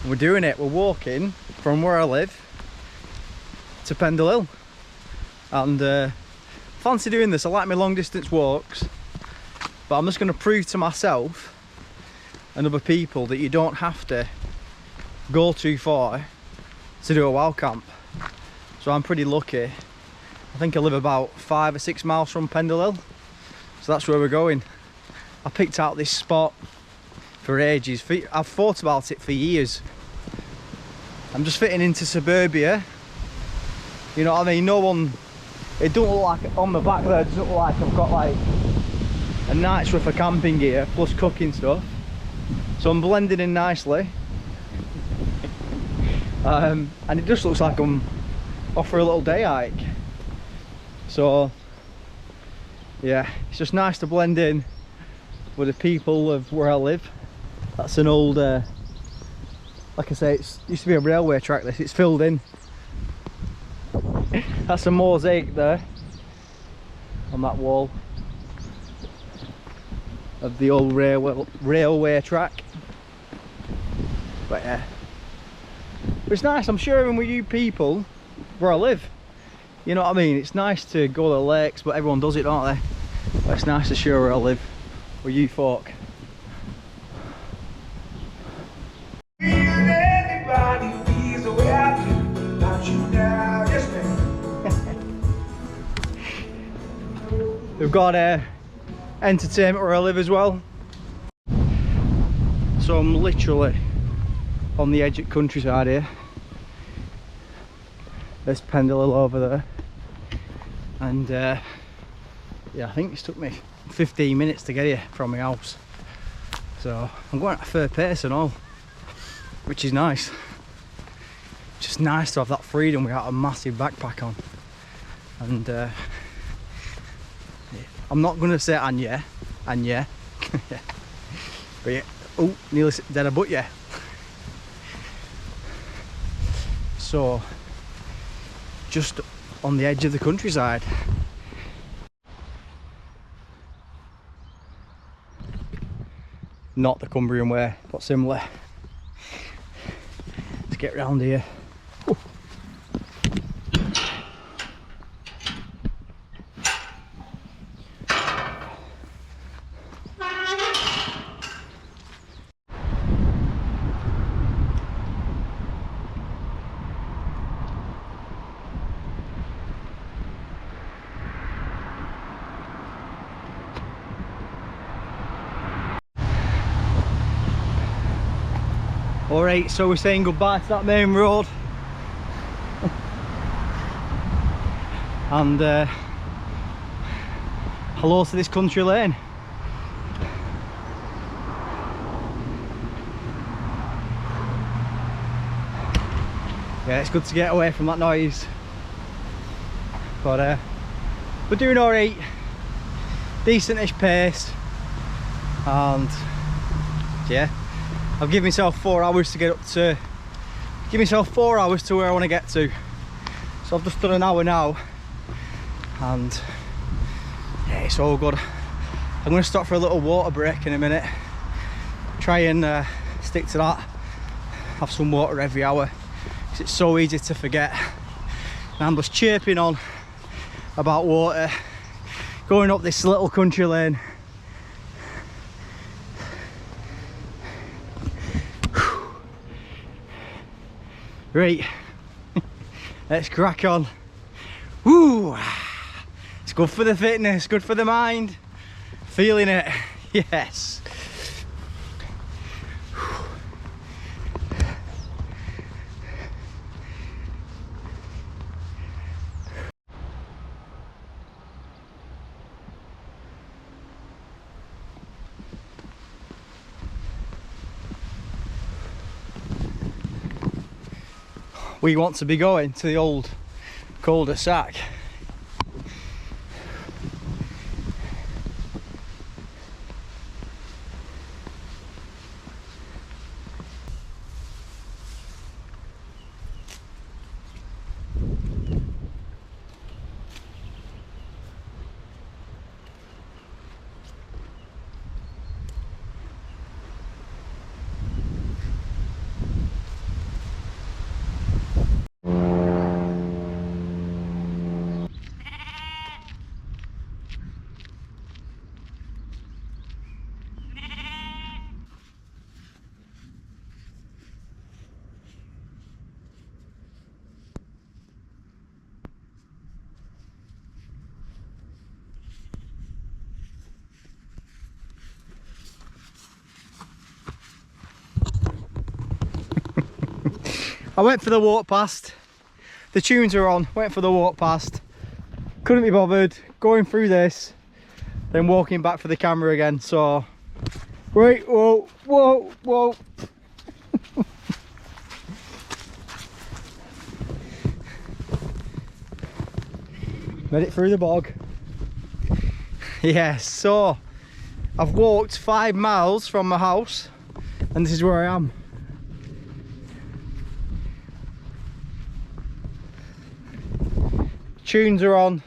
We're doing it. We're walking from where I live to Pendle Hill, and fancy doing this. I like my long distance walks, but I'm just going to prove to myself and other people that you don't have to go too far to do a wild camp. So I'm pretty lucky. I think I live about 5 or 6 miles from Pendle Hill, so that's where we're going. I picked out this spot for ages. I've thought about it for years. I'm just fitting into suburbia, you know what I mean? No one, it don't look like, on the back there, it doesn't look like I've got like a night's worth of camping gear plus cooking stuff, so I'm blending in nicely. And it just looks like I'm off for a little day hike, so yeah, it's just nice to blend in with the people of where I live. That's an old, like I say, it used to be a railway track. This, it's filled in. That's a mosaic there on that wall of the old railway track. But yeah, it's nice. I'm sharing with you people where I live, you know what I mean? It's nice to go to the lakes, but everyone does it, don't they? But it's nice to share where I live with you folk. We've got entertainment where I live as well, so I'm literally on the edge of countryside here. There's Pendle Hill over there, and yeah, I think it's took me 15 minutes to get here from my house, so I'm going at a fair pace and all, which is nice. Just nice to have that freedom without a massive backpack on. And I'm not going to say and yeah but yeah, oh, nearly dead a butt, yeah. So just on the edge of the countryside. Not the Cumbrian way, but similar. Let's get round here. Ooh. Alright, so we're saying goodbye to that main road. And hello to this country lane. Yeah, it's good to get away from that noise. But we're doing alright. Decentish pace. And yeah, I've given myself 4 hours to get up to, give myself 4 hours to where I want to get to. So I've just done an hour now, and yeah, it's all good. I'm going to stop for a little water break in a minute. Try and stick to that. Have some water every hour, because it's so easy to forget. And I'm just chirping on about water, going up this little country lane. Right, let's crack on. Woo! It's good for the fitness, good for the mind. Feeling it, yes. We want to be going to the old cul-de-sac. I went for the walk past. The tunes are on, went for the walk past. Couldn't be bothered going through this, then walking back for the camera again. So, wait, whoa, whoa, whoa. Made it through the bog. Yes, so I've walked 5 miles from my house and this is where I am. Tunes are on,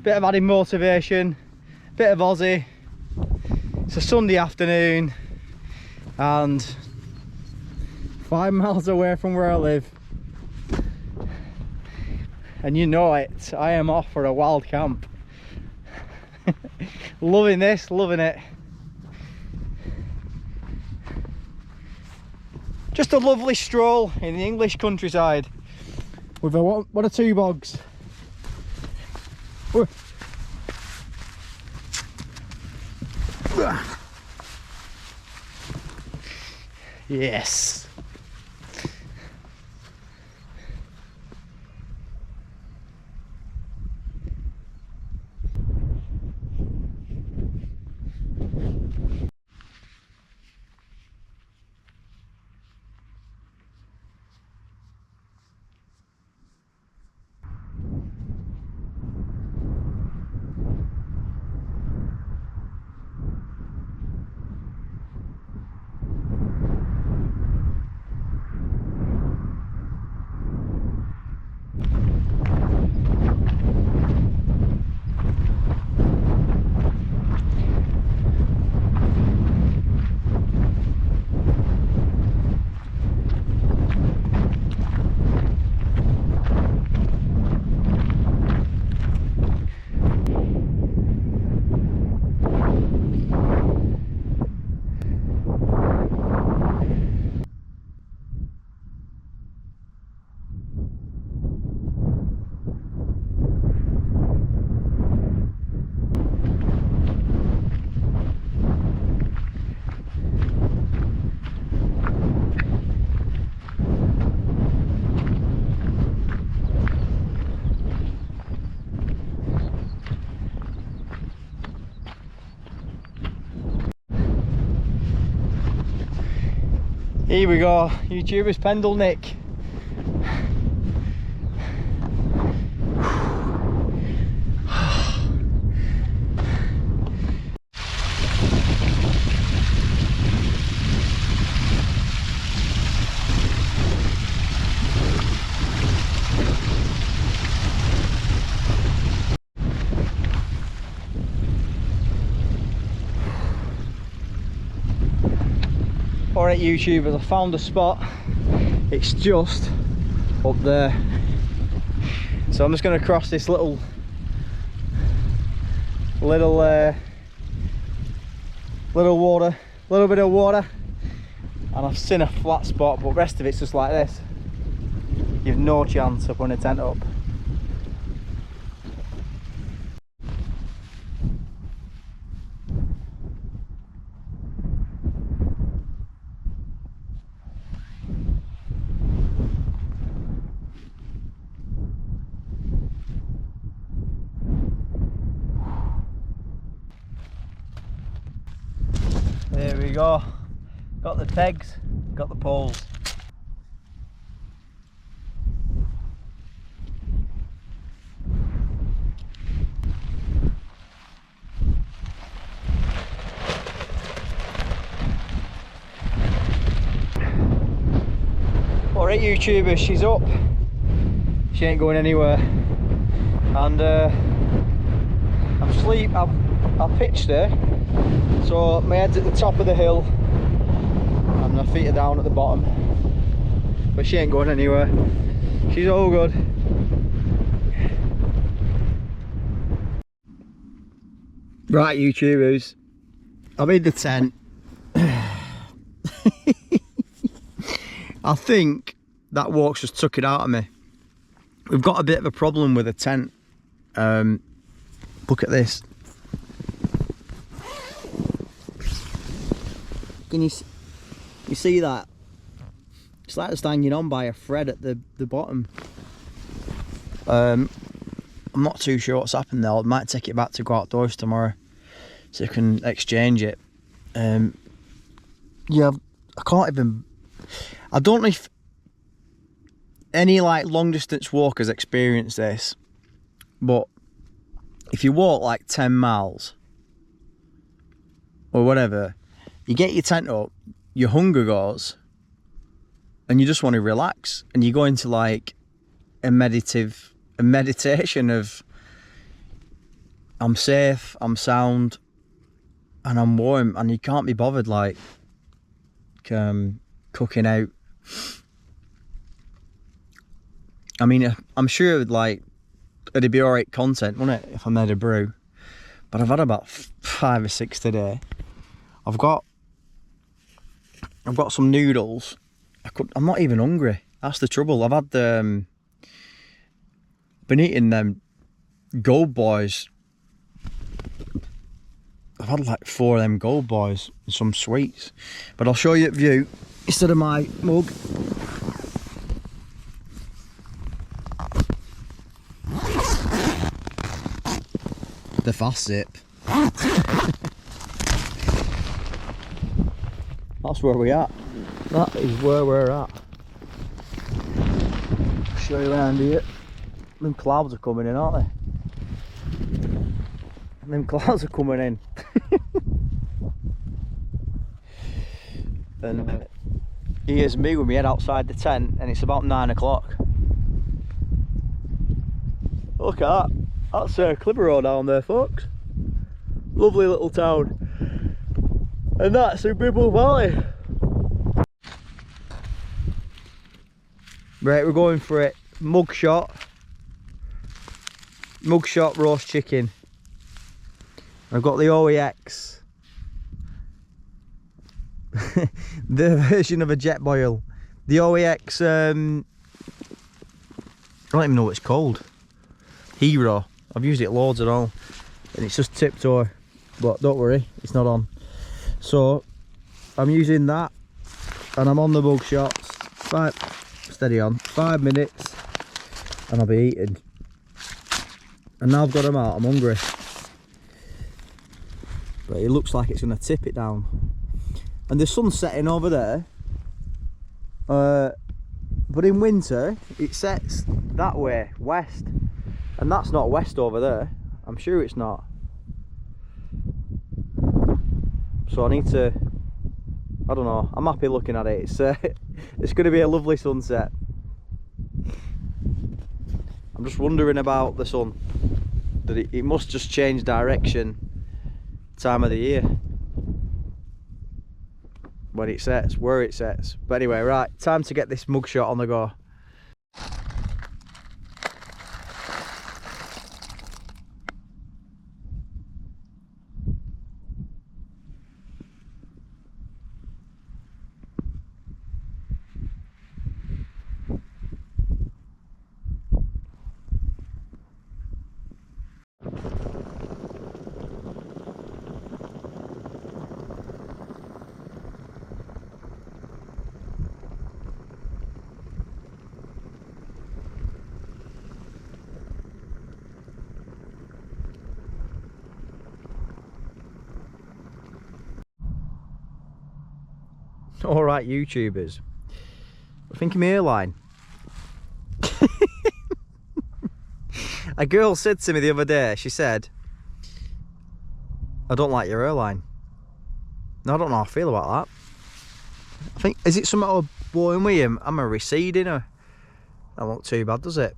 bit of added motivation, bit of Aussie. It's a Sunday afternoon and 5 miles away from where I live. And you know it, I am off for a wild camp. Loving this, loving it. Just a lovely stroll in the English countryside with a one or two bogs. Yes. Here we go, YouTuber's Pendle Nick. Alright YouTubers, I found a spot. It's just up there. So I'm just going to cross this little water, little bit of water, and I've seen a flat spot, but the rest of it's just like this. You've no chance of putting a tent up. There we go, got the pegs, got the poles. Alright YouTuber, she's up, she ain't going anywhere, and I've pitched her. So my head's at the top of the hill and my feet are down at the bottom, but she ain't going anywhere, she's all good. Right YouTubers, I made the tent. I think that walk's just took it out of me. We've got a bit of a problem with the tent. Look at this. Can you see that? It's like it's hanging on by a thread at the bottom. I'm not too sure what's happened there. I might take it back to Go Outdoors tomorrow so I can exchange it. Yeah, I can't even... I don't know if any like long distance walkers experience this, but if you walk like 10 miles or whatever, you get your tent up, your hunger goes, and you just want to relax, and you go into like a meditation of I'm safe, I'm sound, and I'm warm, and you can't be bothered like cooking out. I mean, I'm sure like it'd be alright content, wouldn't it, if I made a brew? But I've had about 5 or 6 today. I've got some noodles. I'm not even hungry. That's the trouble. I've had been eating them Gold Boys. I've had like 4 of them Gold Boys and some sweets. But I'll show you a view instead of my mug. The fast sip. That's where we're at. That is where we're at. I'll show you around here. Them clouds are coming in, aren't they? Them clouds are coming in. And here's me with my head outside the tent, and it's about 9 o'clock. Look at that. That's Clitheroe down there, folks. Lovely little town. And that's in Bibble Valley. Right, we're going for it. Mugshot roast chicken. I've got the OEX. The version of a jet boil. The OEX, I don't even know what it's called. Hero. I've used it loads and all, and it's just tiptoe, but don't worry, it's not on. So I'm using that, and I'm on the mug shots. Steady on. 5 minutes, and I'll be eating. And now I've got them out, I'm hungry. But it looks like it's going to tip it down. And the sun's setting over there. But in winter, it sets that way, west. And that's not west over there. I'm sure it's not. So I need to, I don't know, I'm happy looking at it. It's going to be a lovely sunset. I'm just wondering about the sun. That it must just change direction time of the year. When it sets, where it sets. But anyway, right, time to get this mugshot on the go. Alright, YouTubers. I think of my hairline. A girl said to me the other day, she said, I don't like your hairline. Now, I don't know how I feel about that. I think, is it something I'm blowing with him? I'm a receding her. That won't too bad, does it?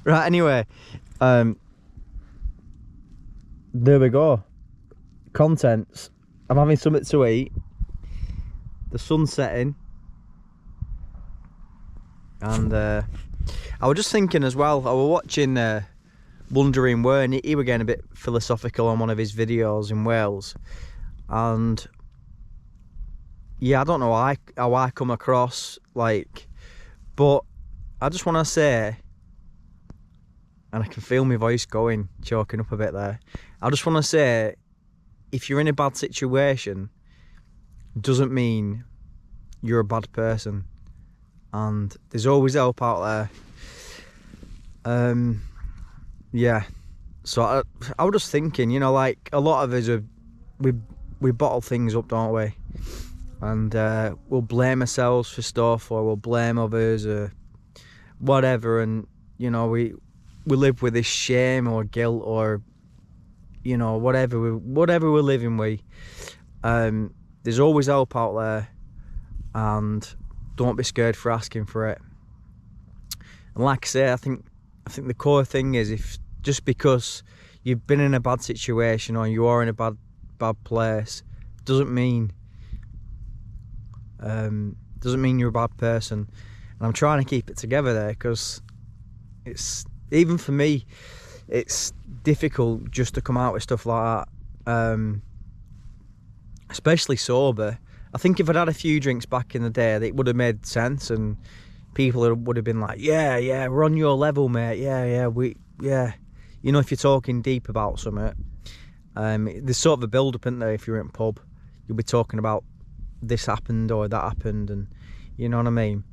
Right, anyway. There we go. Contents. I'm having something to eat. The sun's setting. And I was just thinking as well, I was watching Wondering Where, and he was getting a bit philosophical on one of his videos in Wales. And yeah, I don't know how I come across, like, but I just want to say, and I can feel my voice going, choking up a bit there. I just want to say, if you're in a bad situation, doesn't mean you're a bad person, and there's always help out there. Yeah, so I was just thinking, you know, like a lot of us we bottle things up, don't we? And we'll blame ourselves for stuff, or we'll blame others, or whatever, and you know, we live with this shame or guilt, or you know, whatever we're living with. There's always help out there, and don't be scared for asking for it. And like I say, I think the core thing is, if just because you've been in a bad situation or you are in a bad place, doesn't mean you're a bad person. And I'm trying to keep it together there, because it's, even for me, it's difficult just to come out with stuff like that, especially sober. I think if I'd had a few drinks back in the day, it would have made sense, and people would have been like, yeah, we're on your level, mate. Yeah. You know, if you're talking deep about something, there's sort of a build-up, isn't there? If you're in a pub, you'll be talking about this happened or that happened, and you know what I mean.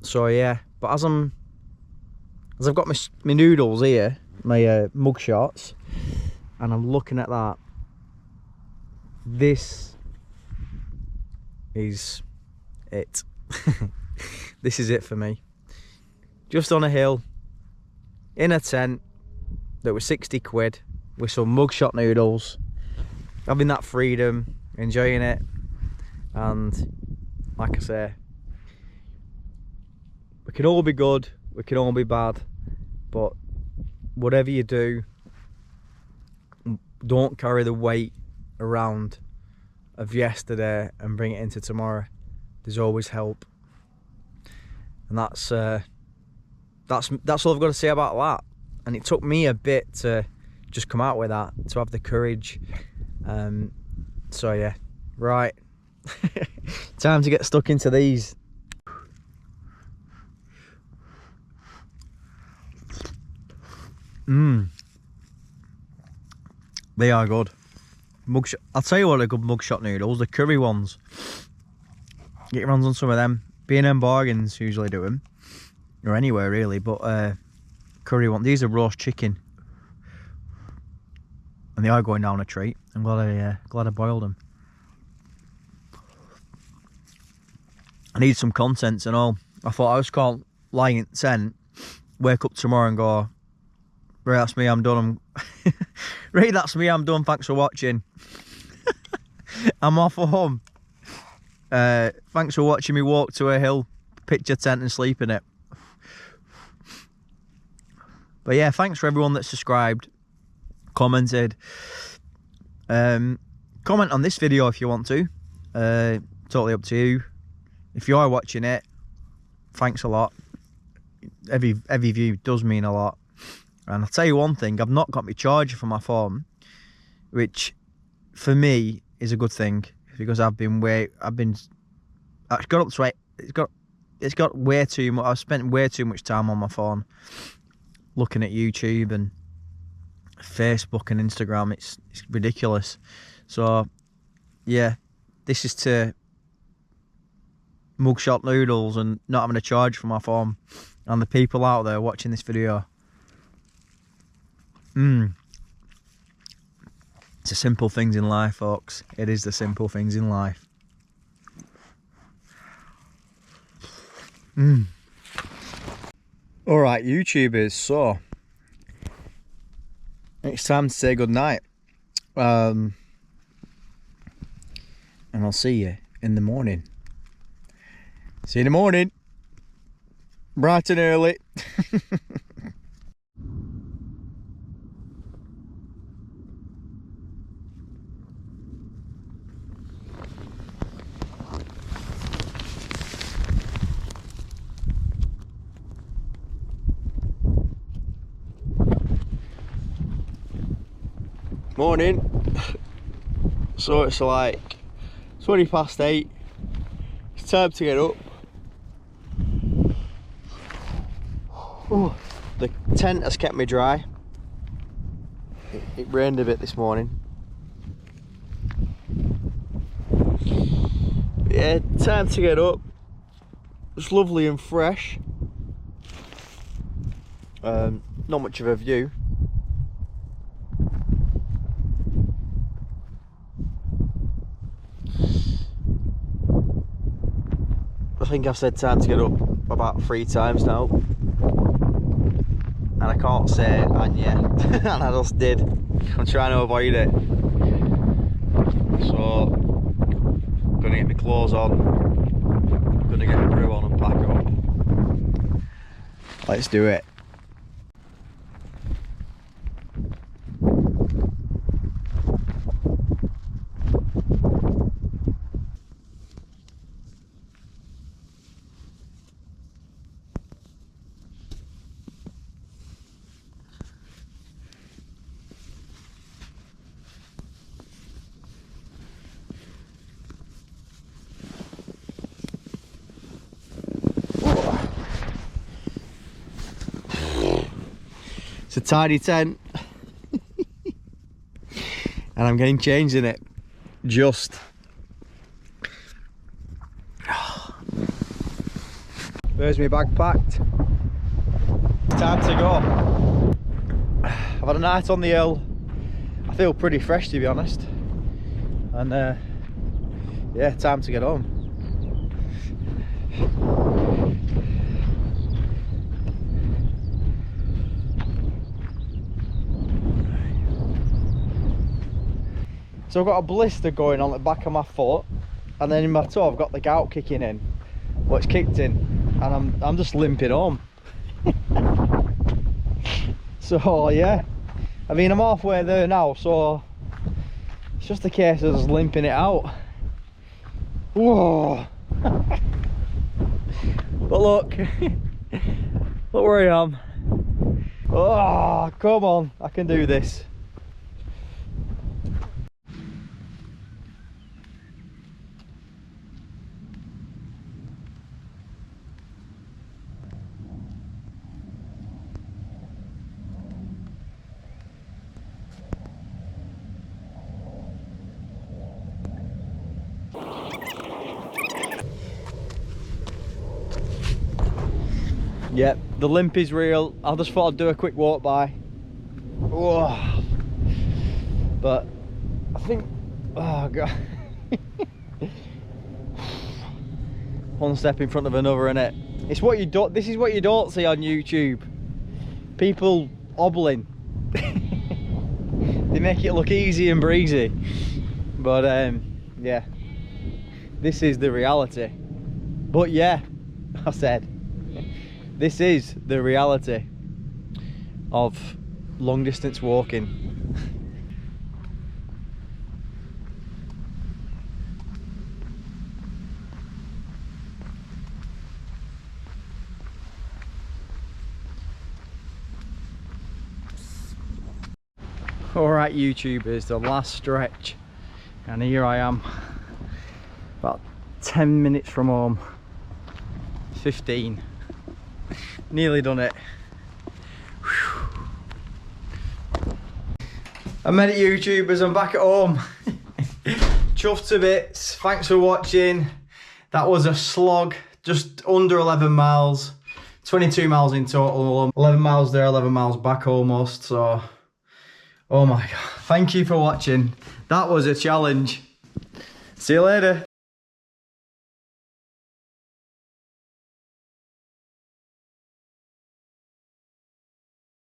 So yeah, but as I've got my noodles here, my mug shots, and I'm looking at that, this is it. This is it for me. Just on a hill, in a tent that was 60 quid, with some mugshot noodles, having that freedom, enjoying it. And like I say, we can all be good, we can all be bad, but whatever you do, don't carry the weight around of yesterday and bring it into tomorrow. There's always help. And that's all I've got to say about that. And it took me a bit to just come out with that, to have the courage. So yeah, right. Time to get stuck into these. They are good. Mugshot. I'll tell you what are good mugshot noodles, the curry ones. Get your hands on some of them. B&M Bargains usually do them, or anywhere really, but curry one. These are roast chicken, and they are going down a treat. I'm glad I boiled them. I need some contents and all. I thought I was called lying in tent, wake up tomorrow and go, right, that's me, I'm done. Right, that's me, I'm done, thanks for watching. I'm off home. Thanks for watching me walk to a hill, pitch a tent and sleep in it. But yeah, thanks for everyone that subscribed, commented. Comment on this video if you want to. Totally up to you. If you are watching it, thanks a lot. Every view does mean a lot. And I'll tell you one thing, I've not got my charger for my phone, which for me is a good thing, because I've got up to it. It's got way too much. I've spent way too much time on my phone, looking at YouTube and Facebook and Instagram. It's ridiculous. So yeah, this is to mugshot noodles and not having a charge for my phone, and the people out there watching this video. It's the simple things in life, folks. It is the simple things in life. Alright, YouTubers, so it's time to say goodnight. And I'll see you in the morning. See you in the morning. Bright and early. Morning. So it's like 20 past 8. It's time to get up. Oh, the tent has kept me dry. It rained a bit this morning. Yeah, time to get up. It's lovely and fresh. Not much of a view. I think I've said time to get up about 3 times now, and I can't say and yeah, and I just did. I'm trying to avoid it, so I'm gonna get my clothes on, I'm gonna get a brew on and pack up. Let's do it. It's a tidy tent and I'm getting changed in it. Just there's my bag packed. Time to go. I've had a night on the hill. I feel pretty fresh, to be honest, and yeah, time to get home. So I've got a blister going on at the back of my foot, and then in my toe I've got the gout kicking in. Well, it's kicked in, and I'm just limping home. So yeah, I mean, I'm halfway there now, so it's just a case of just limping it out. Whoa! But look, look where I am. Oh, come on, I can do this. Yep, the limp is real. I just thought I'd do a quick walk by. Oh, but I think, oh god, one step in front of another, innit? It's what you don't. This is what you don't see on YouTube. People hobbling. They make it look easy and breezy, but yeah, this is the reality. But yeah, I said, this is the reality of long distance walking. Alright YouTubers, the last stretch, and here I am, about 10 minutes from home, 15. Nearly done it. Whew. I made it YouTubers, I'm back at home. Chuffed to bits, thanks for watching. That was a slog, just under 11 miles, 22 miles in total, 11 miles there, 11 miles back almost, so oh my god, thank you for watching. That was a challenge. See you later.